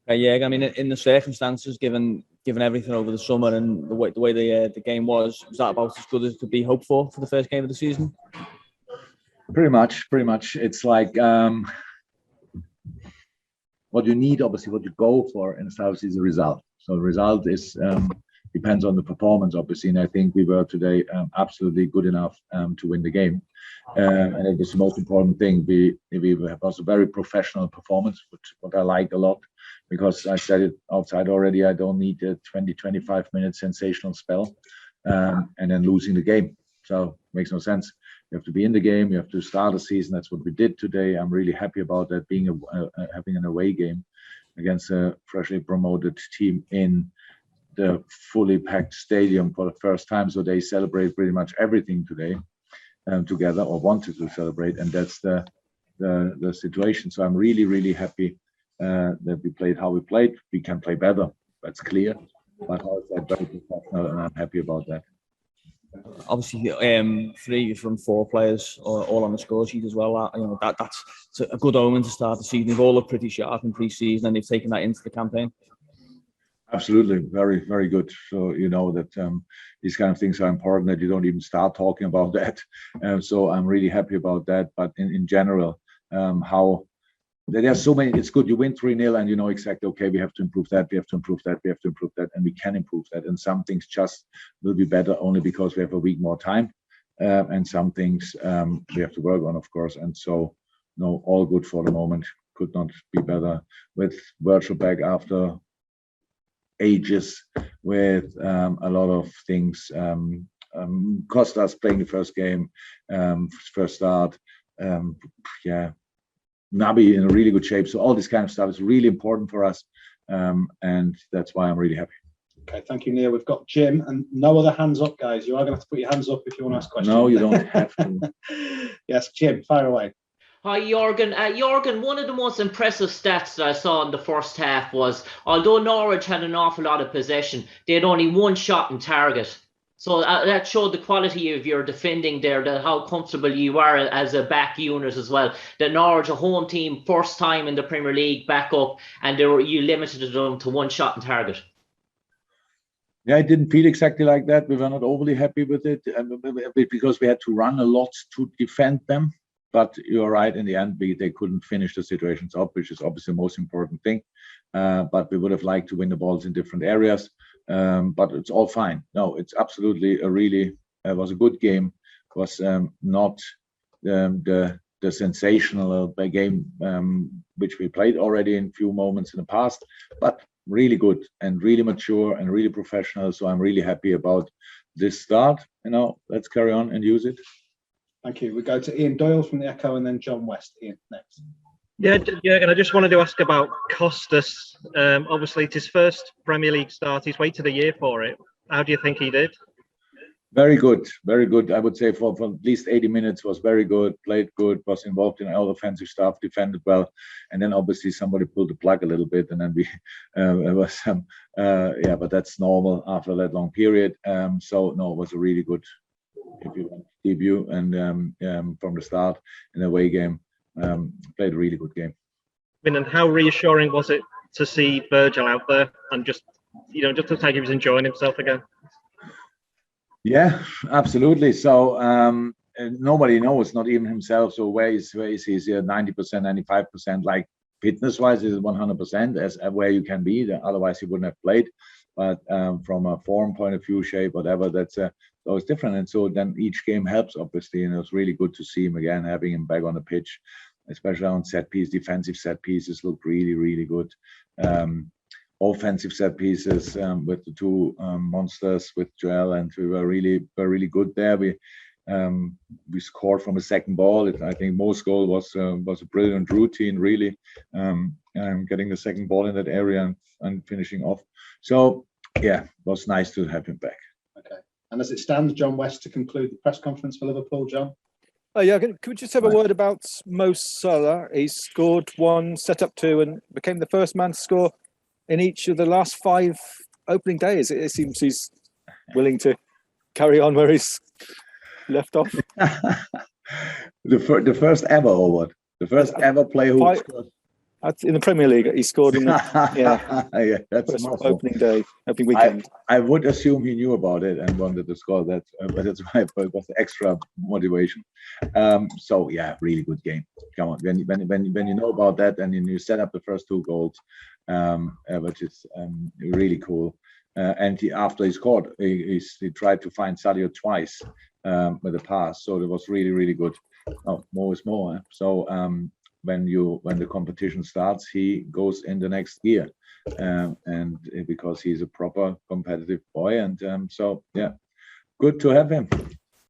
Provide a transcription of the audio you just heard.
Yeah, I mean, in the circumstances, given everything over the summer and the way the game was that about as good as could be hoped for the first game of the season? Pretty much. It's like what you need, obviously, what you go for in South is a result. So the result is depends on the performance, obviously, and I think we were today absolutely good enough to win the game, and it was the most important thing. We was a very professional performance, what I like a lot, because I said it outside already. I don't need a 20-25 minute sensational spell and then losing the game. So it makes no sense. You have to be in the game. You have to start the season. That's what we did today. I'm really happy about that, being having an away game against a freshly promoted team in the fully packed stadium for the first time. So they celebrate pretty much everything today together, or wanted to celebrate, and that's the situation. So I'm really happy that we played how we played. We can play better, that's clear, but also very professional, and I'm happy about that. Obviously, 3 from 4 players all on the score sheet as well. That's a good omen to start the season. They've all looked pretty sharp in pre-season, and they've taken that into the campaign. Absolutely, very good. So you know that these kind of things are important, that you don't even start talking about that. So I'm really happy about that. But in general, how there are so many. It's good you win 3-0 and you know exactly, okay, we have to improve that, we have to improve that, we have to improve that, and we can improve that. And some things just will be better only because we have a week more time, and some things we have to work on, of course. And so, no, all good for the moment. Could not be better with Virtual back after ages, with a lot of things cost us playing the first game, first start. Naby in a really good shape. So all this kind of stuff is really important for us, and that's why I'm really happy. Okay, thank you, Neil. We've got Jim, and no other hands up, guys. You are going to have to put your hands up if you want to ask questions. No, you don't have to. Yes, Jim, fire away. Hi, Jurgen. Jurgen, one of the most impressive stats that I saw in the first half was, although Norwich had an awful lot of possession, they had only 1 shot on target. So that showed the quality of your defending there, how comfortable you are as a back unit as well. That Norwich, a home team, first time in the Premier League, back up, and you limited them to 1 shot on target. Yeah, it didn't feel exactly like that. We were not overly happy with it because we had to run a lot to defend them. But you're right, in the end, they couldn't finish the situations up, which is obviously the most important thing. But we would have liked to win the balls in different areas. But it's all fine. No, it's absolutely it was a good game. It was not the sensational game which we played already in a few moments in the past, but really good and really mature and really professional. So I'm really happy about this start. Let's carry on and use it. Thank you. We go to Ian Doyle from the Echo, and then John West. Ian, next. Yeah, Jurgen, I just wanted to ask about Costas. Obviously, it's his first Premier League start. He's waited a year for it. How do you think he did? Very good. I would say for at least 80 minutes was very good, played good, was involved in all offensive stuff, defended well, and then obviously somebody pulled the plug a little bit, and then it was but that's normal after that long period. So no, it was a really good, if you want, debut, and from the start in the away game, played a really good game. And how reassuring was it to see Virgil out there and just look like he was enjoying himself again? Yeah, absolutely. So nobody knows, not even himself. So where is he? Is he at 90%, 95%? Like fitness-wise, is 100% as where you can be. Otherwise, he wouldn't have played. But from a form point of view, shape, whatever, that's always different. And so then each game helps, obviously. And it was really good to see him again, having him back on the pitch, especially on set piece. Defensive set pieces looked really, really good. Offensive set pieces with the 2 monsters with Joel, and we were really good there. We scored from a second ball. I think most goal was a brilliant routine, really, getting the second ball in that area and finishing off. So yeah, it was nice to have him back. Okay, and as it stands, John West to conclude the press conference for Liverpool. John. Oh yeah, could we just have a word about Mo Salah? He scored 1, set up 2, and became the first man to score in each of the last 5 opening days. It seems he's willing to carry on where he's left off. The first ever, or what? The first ever player who scored In the Premier League, he scored in the yeah, that's first awesome. opening weekend. I would assume he knew about it and wanted to score that, but that's why it was extra motivation. So yeah, really good game. Come on, when you know about that and you set up the first 2 goals, which is really cool. And after he scored, he tried to find Sadio twice with a pass, so it was really good. Oh, more is more. So when the competition starts, he goes in the next gear, and because he's a proper competitive boy, and so yeah, good to have him.